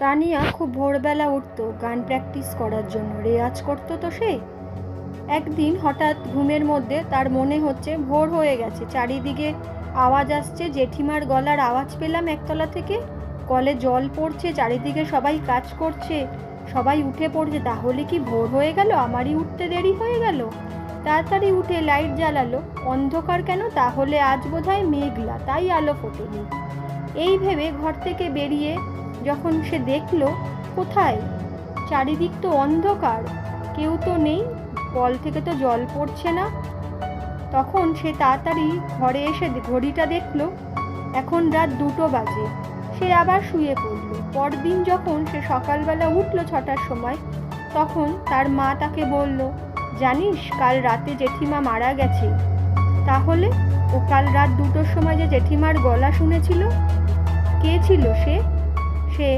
তানিয়া খুব ভোরবেলা উঠতো গান প্র্যাকটিস করার জন্য, রেয়াজ করতো তো সে। একদিন হঠাৎ ঘুমের মধ্যে তার মনে হচ্ছে ভোর হয়ে গেছে, চারিদিকে আওয়াজ আসছে, জেঠিমার গলার আওয়াজ পেলাম একতলা থেকে, কলে জল পড়ছে, চারিদিকে সবাই কাজ করছে, সবাই উঠে পড়ছে। তাহলে কি ভোর হয়ে গেল? আমারই উঠতে দেরি হয়ে গেল। তাড়াতাড়ি উঠে লাইট জ্বালালো। অন্ধকার কেন? তাহলে আজ বোধহয় মেঘলা, তাই আলো ফোটেনি। এই ভেবে ঘর থেকে বেরিয়ে যখন সে দেখল কোথায়, চারিদিক তো অন্ধকার, কেউ তো নেই, কল থেকে তো জল পড়ছে না। তখন সে তাড়াতাড়ি ঘরে এসে ঘড়িটা দেখল, এখন রাত 2টো বাজে। সে আবার শুয়ে পড়ল। পরদিন যখন সে সকালবেলা উঠল 6টার সময়, তখন তার মা তাকে বলল, জানিস কাল রাতে জেঠিমা মারা গেছে। তাহলে ও কাল রাত 2টোর সময় যে জেঠিমার গলা শুনেছিল, কে ছিল সে? সে